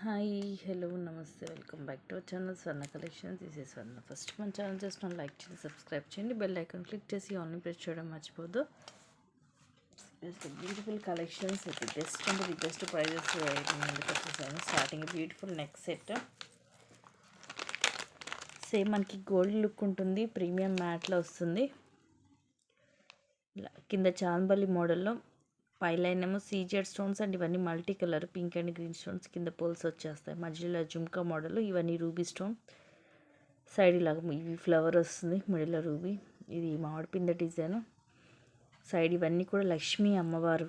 Hi hello namaste welcome back to our channel Swarna collections. This is Swarna. First మన channel just like చేసి subscribe చేయండి, bell icon click చేసి online press చేయడం మర్చిపోదు. Beautiful collections with best and the best prices ముందుకు వచ్చేసాను. Starting beautiful neck set, same మనకి gold look ఉంటుంది, ప్రీమియం మ్యాట్లో వస్తుంది. ఇలా కింద చాంబలి మోడల్లో పైలైన్ ఏమో సీజెడ్ స్టోన్స్ అండ్ ఇవన్నీ multi colour pink and green stones కింద పోల్స్ వచ్చేస్తాయి. మధ్యలో జుమ్కా మోడల్, ఇవన్నీ రూబీ స్టోన్. సైడ్ ఇలాగ ఇవి ఫ్లవర్ వస్తుంది, మిడిల్లో రూబీ. ఇది మామిడిపింద డిజైన్. సైడ్ ఇవన్నీ కూడా లక్ష్మీ అమ్మవారు.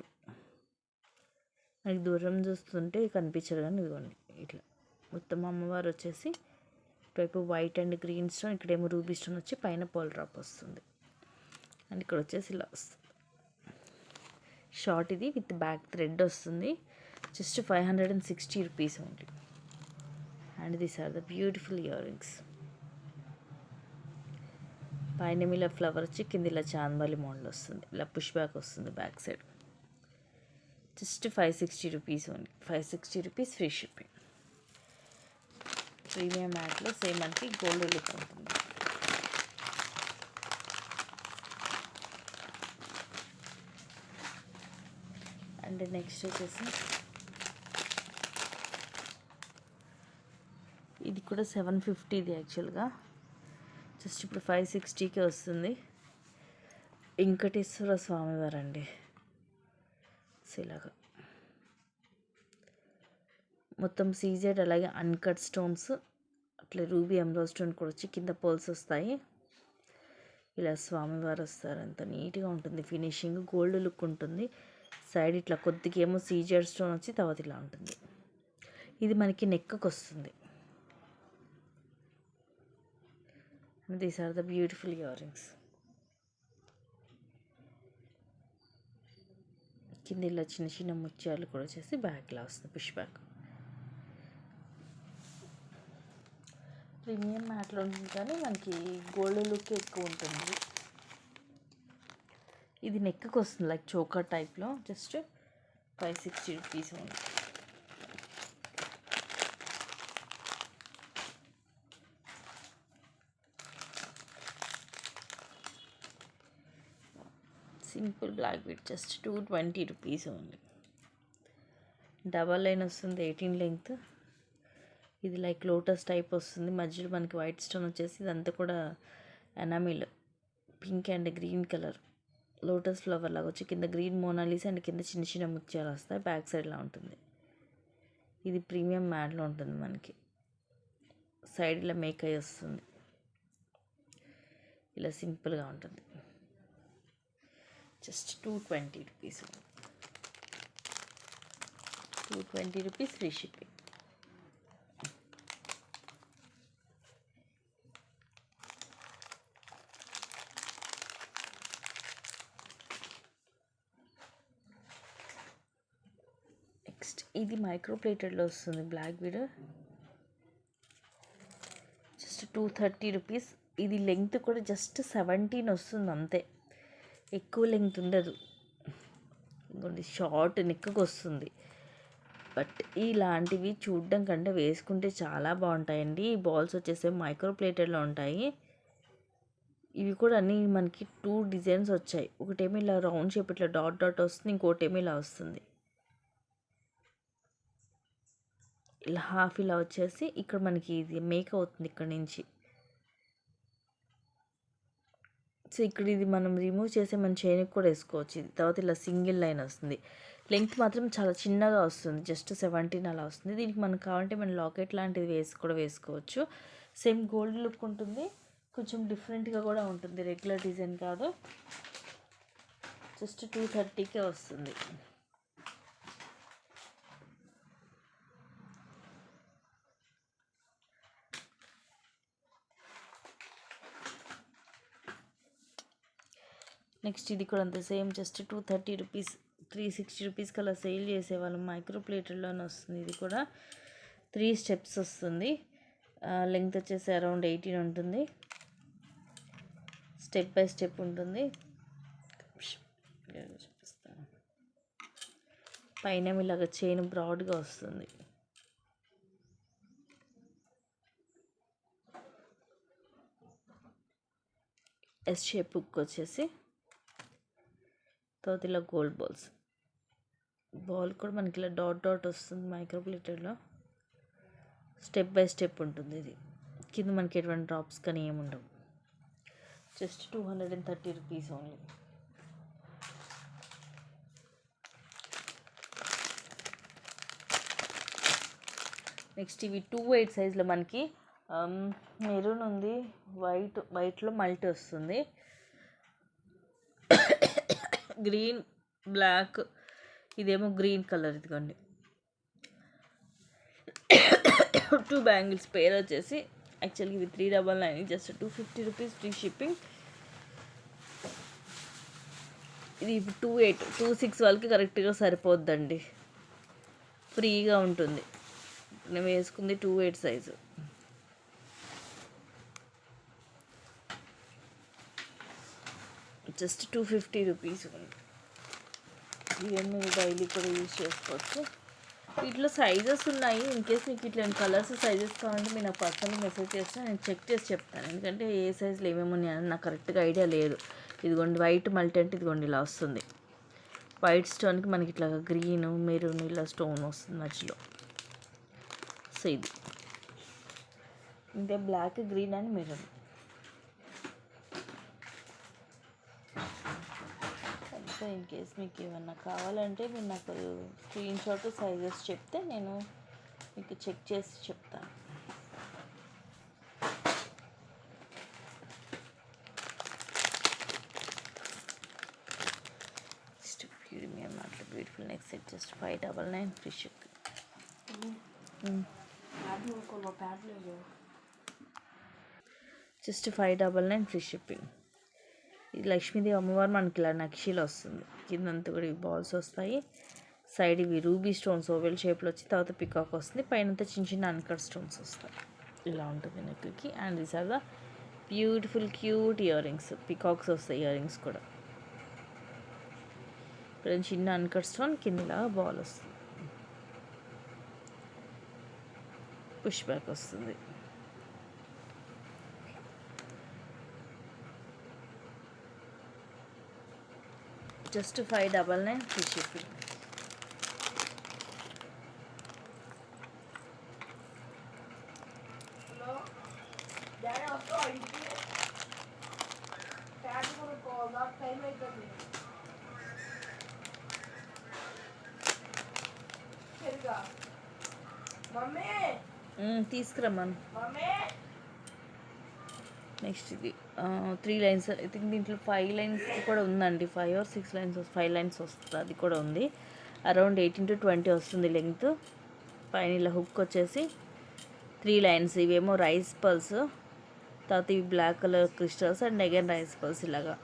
మనకి దూరం చూస్తుంటే కనిపించరు కానీ ఇదిగోండి ఇట్లా మొత్తం అమ్మవారు వచ్చేసి ఇటువైపు వైట్ అండ్ గ్రీన్ స్టోన్, ఇక్కడేమో రూబీ స్టోన్ వచ్చి పైన పోల్ డ్రాప్ వస్తుంది. అండ్ ఇక్కడ వచ్చేసి ఇలా వస్తుంది. షార్ట్ ఇది విత్ బ్యాక్ థ్రెడ్ వస్తుంది. Just 560 rupees only. And these are the beautiful earrings. పైన ఇలా ఫ్లవర్ వచ్చి కింద ఇలా చాందబాలి మోడల్ వస్తుంది, ఇలా పుష్ బ్యాక్ వస్తుంది back side. Just 560 rupees only. 560 rupees free shipping. Premium మ్యాట్లో సేమ్ మనకి గోల్డ్ లుక్ ఉంటుంది. అండ్ నెక్స్ట్ వచ్చేసి ఇది కూడా 750. ఇది యాక్చువల్గా జస్ట్ ఇప్పుడు 560కే వస్తుంది. వెంకటేశ్వర స్వామి వారండి. ఇలాగా మొత్తం సీజెడ్, అలాగే అన్కట్ స్టోన్స్, అట్లా రూబీ ఎమరాల్డ్ స్టోన్ కూడా వచ్చి కింద పోల్స్ వస్తాయి. ఇలా స్వామివారు వస్తారు, అంత నీట్గా ఉంటుంది ఫినిషింగ్, గోల్డ్ లుక్ ఉంటుంది. సైడ్ ఇట్లా కొద్దిగా ఏమో సీజెడ్ స్టోన్ వచ్చి తర్వాత ఇలా ఉంటుంది. ఇది మనకి నెక్కి వస్తుంది. These are the beautiful earrings. కింద ఇలా చిన్న చిన్న ముత్యాలు కూడా వచ్చేసి బ్యాక్లా వస్తుంది, పుష్ బ్యాక్. ప్రీమియం మ్యాట్లో ఉంటుంది కానీ మనకి గోల్డ్ లుక్ ఎక్కువ ఉంటుంది. ఇది నెక్కి వస్తుంది లైక్ చోకర్ టైప్లో. Just 560 rupees only. Simple black bead just 220 rupees only. Double line వస్తుంది, 18 లెంగ్త్. ఇది లైక్ లోటస్ టైప్ వస్తుంది, మధ్యలో మనకి వైట్ స్టోన్ వచ్చేసి ఇదంతా కూడా enamel pink and green colour lotus flower లాగా వచ్చి కింద గ్రీన్ మోనాలిస్ అండ్ కింద చిన్న చిన్న ముత్యాలు వస్తాయి. బ్యాక్ సైడ్లా ఉంటుంది. ఇది ప్రీమియం మ్యాట్లో ఉంటుంది మనకి. సైడ్ ఇలా మేక్ అయ్యి వస్తుంది, ఇలా సింపుల్గా ఉంటుంది. Just 220 rupees. 220 rupees free shipping. Next ఇది మైక్రో ప్లేటెడ్లో వస్తుంది, బ్లాక్ బీడ్. Just 230 rupees. ఇది లెంగ్త్ కూడా జస్ట్ 17 వస్తుంది అంతే, ఎక్కువ లెంగ్త్ ఉండదు. ఇంకోటి షార్ట్ నెక్కి వస్తుంది. బట్ ఇలాంటివి చూడడం కంటే వేసుకుంటే చాలా బాగుంటాయండి. ఈ బాల్స్ వచ్చేసి మైక్రో ప్లేటెడ్లో ఉంటాయి. ఇవి కూడా అన్నీ మనకి 2 డిజైన్స్ వచ్చాయి. ఒకటేమో ఇలా రౌండ్ షేప్ ఇట్లా డాట్ డాట్ వస్తుంది, ఇంకోటేమో ఇలా వస్తుంది. ఇలా హాఫ్ ఇలా వచ్చేసి ఇక్కడ మనకి ఇది మేక్ అవుతుంది ఇక్కడ నుంచి. సో ఇక్కడ ఇది మనం రిమూవ్ చేసి మన చైన్కి కూడా వేసుకోవచ్చు. ఇది తర్వాత ఇలా సింగిల్ లైన్ వస్తుంది. లెంగ్త్ మాత్రం చాలా చిన్నగా వస్తుంది, జస్ట్ 17 అలా వస్తుంది. దీనికి మనకు కావాలంటే మనం లాకెట్ లాంటిది కూడా వేసుకోవచ్చు. సేమ్ గోల్డ్ లుక్ ఉంటుంది, కొంచెం డిఫరెంట్గా కూడా ఉంటుంది, రెగ్యులర్ డిజైన్ కాదు. జస్ట్ 230కే వస్తుంది. నెక్స్ట్ ఇది కూడా అంతే, సేమ్ జస్ట్ 230 రూపీస్. 360 రూపీస్కి అలా సేల్ చేసేవాళ్ళం. మైక్రో ప్లేటెడ్లోనే వస్తుంది. ఇది కూడా 3 స్టెప్స్ వస్తుంది. లెంగ్త్ వచ్చేసి అరౌండ్ 18 ఉంటుంది. స్టెప్ బై స్టెప్ ఉంటుంది. చూపిస్తాను. పైన ఇలాగ చైన్ బ్రాడ్గా వస్తుంది. ఎస్ షేప్ హుక్ వచ్చేసి, తర్వాత ఇలా గోల్డ్ బాల్ కూడా మనకి ఇలా డాట్ డాట్ వస్తుంది. మైక్రో ప్లేటెడ్లో స్టెప్ బై స్టెప్ ఉంటుంది. ఇది కింద మనకి ఎటువంటి డ్రాప్స్ కానీ ఏముండవు. Just 230 rupees only. నెక్స్ట్ ఇవి 2/8 సైజ్లో మనకి మెరూన్ ఉంది, వైట్లో మల్టీ వస్తుంది, గ్రీన్ బ్లాక్, ఇదేమో గ్రీన్ కలర్. ఇదిగోండి 2 బ్యాంగిల్స్ పేర్ వచ్చేసి యాక్చువల్గా ఇవి 399, జస్ట్ 250 రూపీస్ ఫ్రీ షిప్పింగ్. ఇది 26 వాళ్ళకి కరెక్ట్గా సరిపోద్దండి, ఫ్రీగా ఉంటుంది. నేను వేసుకుంది 28 సైజు. Just 250 rupees. ఇవన్నీ మీరు డైలీ కూడా యూజ్ చేసుకోవచ్చు. వీటిలో సైజెస్ ఉన్నాయి. ఇన్ కేస్ మీకు ఇట్లాంటి కలర్స్ సైజెస్ కావాలంటే మీరు నాకు పర్సనల్ మెసేజ్ చేస్తే నేను చెక్ చేసి చెప్తాను. ఎందుకంటే ఏ సైజులో ఏమేమి ఉన్నాయని నాకు కరెక్ట్గా ఐడియా లేదు. ఇదిగోండి వైట్ మల్టీ అంటే ఇదిగోండి ఇలా వస్తుంది. వైట్ స్టోన్కి మనకి ఇట్లా గ్రీన్ మెరూన్ ఇలా స్టోన్ వస్తుంది మధ్యలో. సో ఇది ఇంకా బ్లాక్, గ్రీన్ అండ్ మెరూన్. ఇంకా ఇన్ కేస్ మీకు ఏమన్నా కావాలంటే మీరు నాకు స్క్రీన్ షాట్ సైజెస్ చెప్తే నేను మీకు చెక్ చేసి చెప్తాను. ప్రీమియం అట్లా beautiful neck set just 599 free shipping. Just 599 free shipping. ఇది లక్ష్మీదేవి అమ్మవారు మనకి ఇలా నక్షీలో వస్తుంది. కిందంతా కూడా ఇవి బాల్స్ వస్తాయి. సైడ్ ఇవి రూబీ స్టోన్స్ ఓవెల్ షేప్లో వచ్చి తర్వాత పికాక్ వస్తుంది. పైనంతా చిన్న చిన్న అన్కట్ స్టోన్స్ వస్తాయి. ఇలా ఉంటుంది నెక్కి. And these are the beautiful cute earrings. Peacocks వస్తాయి ఇయర్ రింగ్స్ కూడా. ఇక్కడ చిన్న అన్కట్ స్టోన్, కిందలా బాల్ వస్తుంది, పుష్ బ్యాక్ వస్తుంది. Just 599 free shipping. తీసుకురమ్మను. నెక్స్ట్ ఇది 3 లైన్స్. ఐ థింక్ దీంట్లో 5 లైన్స్ కూడా ఉందండి. 5 or 6 లైన్స్, 5 లైన్స్ వస్తుంది. అది కూడా ఉంది. అరౌండ్ 18 to 20 వస్తుంది లెంగ్త్. పైన ఇలా హుక్ వచ్చేసి 3 లైన్స్. ఇవేమో రైస్ పల్స్, తర్వాత ఇవి black colour crystals and again rice pulse ఇలాగా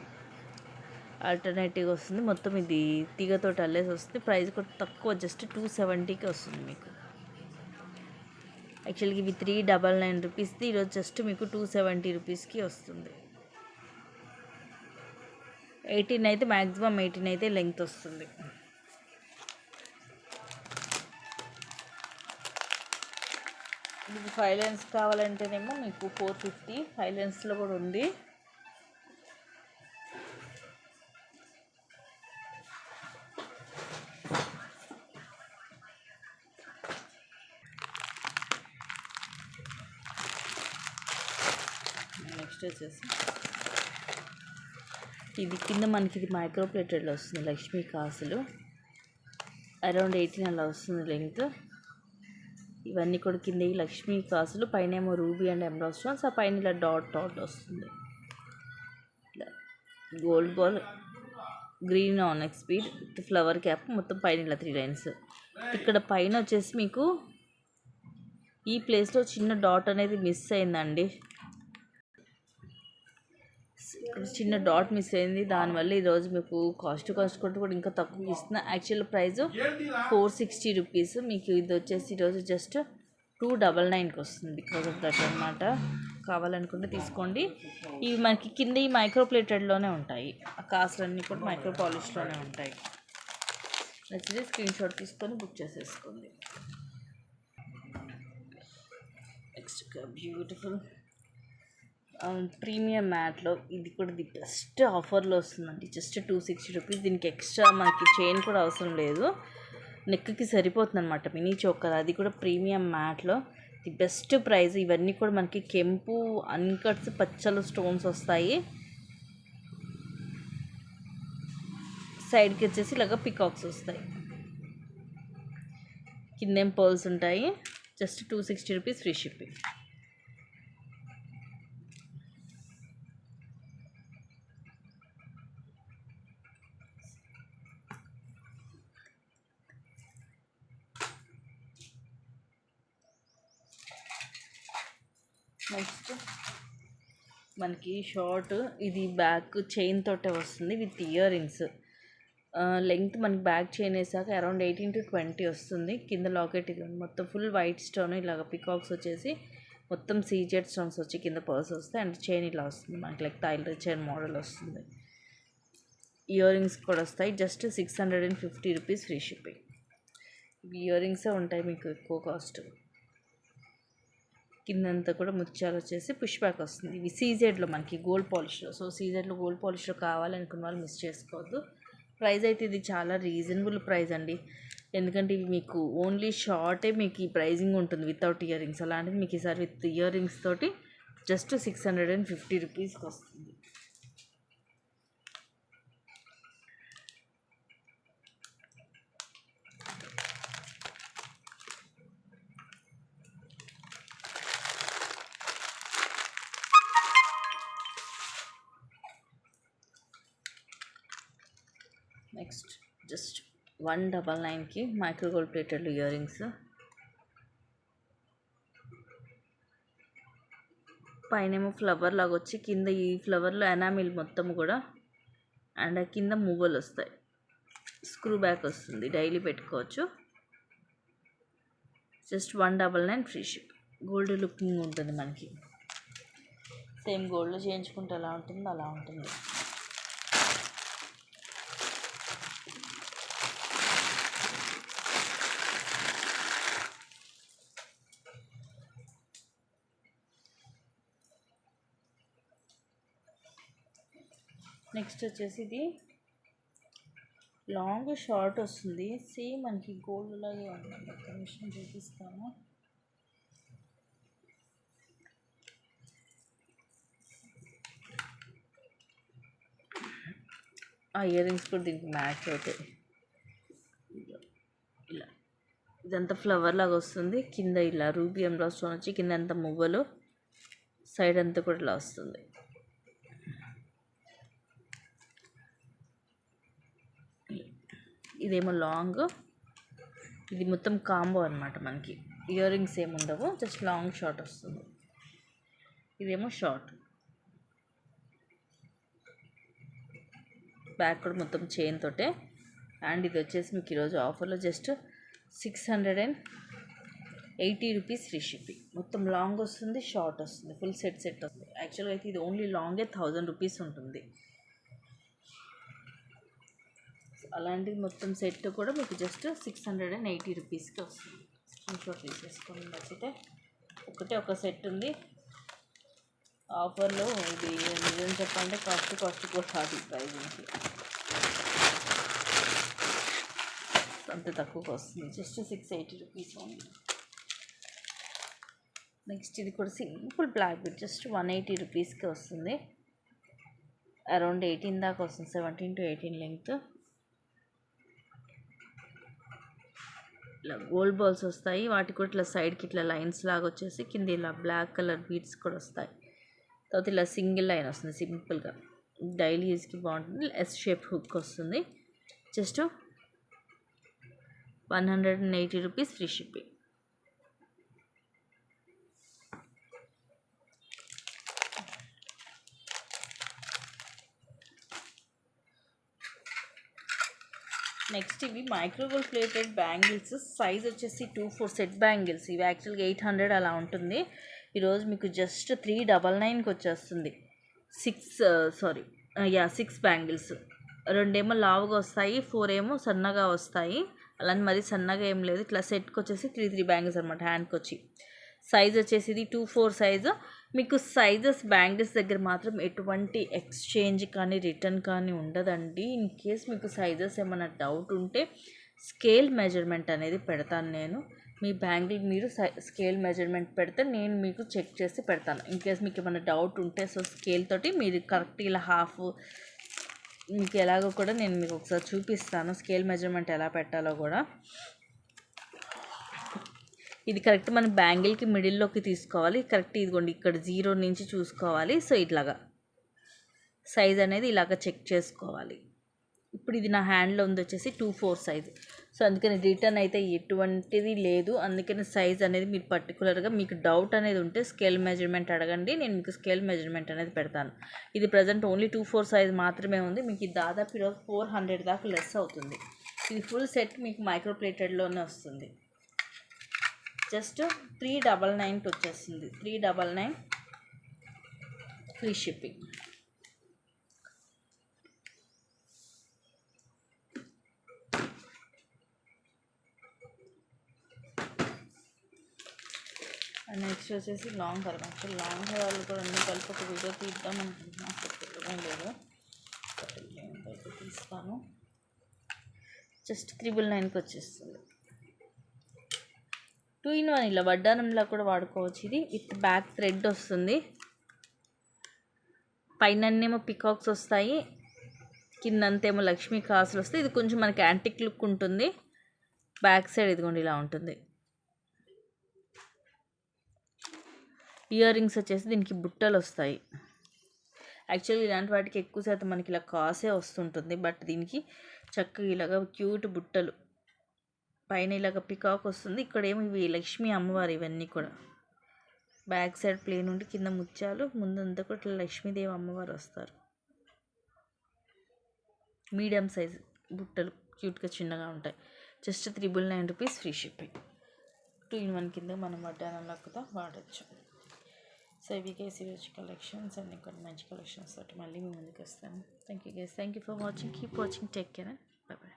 ఆల్టర్నేటివ్గా వస్తుంది. మొత్తం ఇది తీగతో అల్లేసి వస్తుంది. ప్రైస్ కూడా తక్కువ, జస్ట్ 270కి వస్తుంది మీకు. యాక్చువల్గా ఇవి 399 రూపీస్ది, ఈరోజు జస్ట్ మీకు 270 రూపీస్కి వస్తుంది. 18 అయితే మ్యాక్సిమం 18 అయితే లెంగ్త్ వస్తుంది. మీకు 5 లైన్స్ కావాలంటేనేమో మీకు 450. 5 లైన్స్లో కూడా ఉంది. నెక్స్ట్ వచ్చేసి ఇది కింద మనకి ఇది మైక్రో ప్లేటెడ్లో వస్తుంది. లక్ష్మీ కాసులు అరౌండ్ 18 అలా వస్తుంది లెంగ్త్. ఇవన్నీ కూడా కింద ఈ లక్ష్మీ కాసులు, పైన ఏమో రూబీ అండ్ ఎమరాల్డ్ స్టోన్స్, ఆ పైన ఇలా డాట్ డాట్ వస్తుంది. ఇలా gold ball, green onyx bead with flower cap, మొత్తం పైన ఇలా 3 లైన్స్. ఇక్కడ పైన వచ్చేసి మీకు ఈ ప్లేస్లో చిన్న డాట్ అనేది మిస్ అయిందండి. చిన్న డాట్ మిస్ అయింది. దానివల్ల ఈరోజు మీకు కాస్ట్ కూడా ఇంకా తక్కువ ఇస్తున్నా. Actual price 460 rupees. మీకు ఇది వచ్చేసి ఈరోజు జస్ట్ 299కి వస్తుంది. బికాజ్ ఆఫ్ దట్ అనమాట. కావాలనుకుంటే తీసుకోండి. ఇవి మనకి కింద ఈ మైక్రో ప్లేటెడ్లోనే ఉంటాయి. ఆ కాసులన్నీ కూడా మైక్రో పాలిష్లోనే ఉంటాయి. నచ్చితే స్క్రీన్ షాట్ తీసుకొని బుక్ చేసేసుకోండి. నెక్స్ట్ బ్యూటిఫుల్ ప్రీమియం మ్యాట్లో ఇది కూడా ది బెస్ట్ ఆఫర్లో వస్తుందండి. Just 260 rupees. దీనికి ఎక్స్ట్రా మనకి చైన్ కూడా అవసరం లేదు, నెక్కి సరిపోతుంది అనమాట. మినీ చోకర్, అది కూడా ప్రీమియం మ్యాట్లో ది బెస్ట్ ప్రైస్. ఇవన్నీ కూడా మనకి కెంపు అన్కట్స్ పచ్చలు స్టోన్స్ వస్తాయి. సైడ్కి వచ్చేసి ఇలాగ పికాక్స్ వస్తాయి, కిందేం పర్ల్స్ ఉంటాయి. Just 260 rupees free shipping. Next మనకి షార్ట్, ఇది బ్యాక్ చైన్ తోటే వస్తుంది విత్ ఇయర్ రింగ్స్. లెంగ్త్ మనకి బ్యాక్ చైన్ వేసాక అరౌండ్ 18 to 20 వస్తుంది. కింద లాకెట్ ఇది మొత్తం ఫుల్ వైట్ స్టోన్, ఇలాగ పికాక్స్ వచ్చేసి మొత్తం సీజెడ్ స్టోన్స్ వచ్చి కింద పర్స్ వస్తాయి. అండ్ చైన్ ఇలా వస్తుంది మనకి, లైక్ టైలర్ చైన్ మోడల్ వస్తుంది. ఇయర్ రింగ్స్ కూడా వస్తాయి. Just 650 rupees free shipping. ఇయర్ రింగ్సే ఉంటాయి మీకు ఎక్కువ కాస్ట్. కిందంతా కూడా ముత్యాలు వచ్చేసి పుష్ బ్యాక్ వస్తుంది. ఇవి సీజెడ్లో మనకి గోల్డ్ పాలిష్లో. సో సీజెడ్లో గోల్డ్ పాలిష్లో కావాలనుకున్న వాళ్ళు మిస్ చేసుకోవద్దు. ప్రైస్ అయితే ఇది చాలా రీజనబుల్ ప్రైస్ అండి, ఎందుకంటే ఇవి మీకు ఓన్లీ షార్టే మీకు ఈ ప్రైజింగ్ ఉంటుంది వితౌట్ ఇయర్ రింగ్స్. అలాంటిది మీకు ఈసారి విత్ ఇయర్ రింగ్స్ తోటి జస్ట్ 650 రూపీస్కి వస్తుంది. నెక్స్ట్ జస్ట్ 199కి micro gold plated earrings. పైనేమో ఫ్లవర్ లాగా వచ్చి కింద ఈ ఫ్లవర్లో ఎనామిల్ మొత్తం కూడా, అండ్ కింద మువ్వలు వస్తాయి. స్క్రూ బ్యాక్ వస్తుంది, డైలీ పెట్టుకోవచ్చు. Just 199 free ship. Gold looking ఉంటుంది మనకి, సేమ్ గోల్డ్లో చేయించుకుంటే ఎలా ఉంటుందో అలా ఉంటుంది. నెక్స్ట్ వచ్చేసి ఇది లాంగ్ షార్ట్ వస్తుంది, సేమ్ మనకి గోల్డ్ లాగే ఉంటుంది. ఒక నిమిషం చూపిస్తాను. ఆ ఇయర్ రింగ్స్ కూడా దీనికి మ్యాచ్ అవుతాయి. ఇలా ఇదంతా ఫ్లవర్ లాగా వస్తుంది, కింద ఇలా రూబీ ఎంబ్రాయిడరీ స్టోన్ వచ్చి కింద అంతా మువ్వలు, సైడ్ అంతా కూడా ఇలా వస్తుంది. ఇదేమో లాంగ్, ఇది మొత్తం కాంబో అనమాట. మనకి ఇయర్ రింగ్స్ ఏమి ఉండవు, జస్ట్ లాంగ్ షార్ట్ వస్తుంది. ఇదేమో షార్ట్, బ్యాక్ కూడా మొత్తం చైన్ తోటే. అండ్ ఇది వచ్చేసి మీకు ఈరోజు ఆఫర్లో జస్ట్ 680 రూపీస్ ఫ్రీ షిప్పింగ్. మొత్తం లాంగ్ వస్తుంది, షార్ట్ వస్తుంది, ఫుల్ సెట్ వస్తుంది. యాక్చువల్గా అయితే ఇది ఓన్లీ లాంగే 1000 రూపీస్ ఉంటుంది. అలాంటిది మొత్తం సెట్ కూడా మీకు జస్ట్ 680 రూపీస్కి వస్తుంది. స్క్రీన్ షాట్ తీసేసుకోండి. నచ్చితే ఒక సెట్ ఉంది ఆఫర్లో. ఇది నిజం చెప్పాలంటే కాస్ట్ కూడా కాదు, ప్రైజింగ్కి అంత తక్కువకి వస్తుంది. Just 680 rupees only. నెక్స్ట్ ఇది కూడా సింపుల్ బ్లాక్ బెడ్, జస్ట్ 180 రూపీస్కి వస్తుంది. అరౌండ్ 18 దాకా వస్తుంది, 17 to 18 లెంగ్త్. ఇలా గోల్డ్ బాల్స్ వస్తాయి, వాటికి కూడా ఇట్లా సైడ్కి ఇట్లా లైన్స్ లాగా వచ్చేసి కింద ఇలా బ్లాక్ కలర్ బీడ్స్ కూడా వస్తాయి. తర్వాత ఇలా సింగిల్ లైన్ వస్తుంది సింపుల్గా, డైలీ యూజ్కి బాగుంటుంది. ఎస్ షేప్ హుక్ వస్తుంది. Just 180 rupees free shipping. Next ఇవి micro gold plated bangles. Size వచ్చేసి 2-4 సెట్ బ్యాంగిల్స్. ఇవి యాక్చువల్గా 800 అలా ఉంటుంది. ఈరోజు మీకు జస్ట్ 399కి వచ్చేస్తుంది. 6 బ్యాంగిల్స్. 2 ఏమో లావుగా వస్తాయి, 4 ఏమో సన్నగా వస్తాయి. అలానే మరి సన్నగా ఏం లేదు. ఇట్లా సెట్కి వచ్చేసి 3 బ్యాంగిల్స్ అనమాట, హ్యాండ్కి వచ్చి సైజ్ వచ్చేసి ఇది 2/4 సైజు. మీకు సైజెస్ బ్యాంగిల్స్ దగ్గర మాత్రం ఎటువంటి ఎక్స్చేంజ్ కానీ రిటర్న్ కానీ ఉండదండి. ఇన్ కేస్ మీకు సైజెస్ ఏమైనా డౌట్ ఉంటే స్కేల్ మెజర్మెంట్ అనేది పెడతాను నేను. మీ బ్యాంగిల్ మీరు స్కేల్ మెజర్మెంట్ పెడితే నేను మీకు చెక్ చేసి పెడతాను. ఇన్ కేస్ మీకు ఏమైనా డౌట్ ఉంటే సో స్కేల్ తోటి మీరు కరెక్ట్ ఇలా హాఫ్ మీకు ఎలాగో కూడా నేను మీకు ఒకసారి చూపిస్తాను స్కేల్ మెజర్మెంట్ ఎలా పెట్టాలో కూడా. ఇది కరెక్ట్ మన బ్యాంగిల్కి మిడిల్లోకి తీసుకోవాలి. కరెక్ట్ ఇదిగోండి ఇక్కడ 0 నుంచి చూసుకోవాలి. సో ఇట్లాగా సైజ్ అనేది ఇలాగ చెక్ చేసుకోవాలి. ఇప్పుడు ఇది నా హ్యాండ్లో ఉంది వచ్చేసి 2/4 సైజ్. సో అందుకని రిటర్న్ అయితే ఎటువంటిది లేదు. అందుకని సైజ్ అనేది మీరు పర్టికులర్గా మీకు డౌట్ అనేది ఉంటే స్కేల్ మెజర్మెంట్ అడగండి, నేను మీకు స్కేల్ మెజర్మెంట్ అనేది పెడతాను. ఇది ప్రజెంట్ ఓన్లీ 2/4 సైజ్ మాత్రమే ఉంది. మీకు ఇది దాదాపు ఈరోజు 400 దాకా లెస్ అవుతుంది. ఇది ఫుల్ సెట్ మీకు మైక్రో ప్లేటెడ్లోనే వస్తుంది. జస్ట్ 399 వచ్చేస్తుంది. 399 ఫ్రీ షిప్పింగ్. నెక్స్ట్ వచ్చేసి లాంగ్ హార్. యాక్చువల్ లాంగ్ హారాలు కూడా అన్నీ కలిపి ఒక వీడియో తీద్దాం అనుకుంటున్నాను, లేదు అయితే తీస్తాను. జస్ట్ 399కి వచ్చేస్తుంది. 2-in-1 ఇలా వడ్డానంలా కూడా వాడుకోవచ్చు. ఇది విత్ బ్యాక్ థ్రెడ్ వస్తుంది. పైననేమో పికాక్స్ వస్తాయి, కిందంతేమో లక్ష్మీ కాసులు వస్తాయి. ఇది కొంచెం మనకి యాంటిక్ లుక్ ఉంటుంది. బ్యాక్ సైడ్ ఇదిగోండి ఇలా ఉంటుంది. ఇయర్ రింగ్స్ వచ్చేసి దీనికి బుట్టలు వస్తాయి. యాక్చువల్లీ ఇలాంటి వాటికి ఎక్కువ శాతం మనకి ఇలా కాసే వస్తుంటుంది, బట్ దీనికి చక్కగా ఇలాగ క్యూట్ బుట్టలు, పైన ఇలాగ పికాక్ వస్తుంది. ఇక్కడ ఏమో ఇవి లక్ష్మీ అమ్మవారు ఇవన్నీ కూడా. బ్యాక్ సైడ్ ప్లేన్ ఉండి కింద ముత్యాలు, ముందంతా కూడా ఇట్లా లక్ష్మీదేవి అమ్మవారు వస్తారు. మీడియం సైజ్ బుట్టలు క్యూట్గా చిన్నగా ఉంటాయి. Just 399 rupees free shipping. 2-in-1 కింద మనం వడ్డానంలా కూడా వాడచ్చు. సో ఇవి గైస్ ఈరోజు కలెక్షన్స్ అండ్ కొన్ని మంచి కలెక్షన్స్ తోటి మళ్ళీ మీ ముందుకు వస్తాను. Thank you guys, thank you for watching. Keep watching, take care, by by.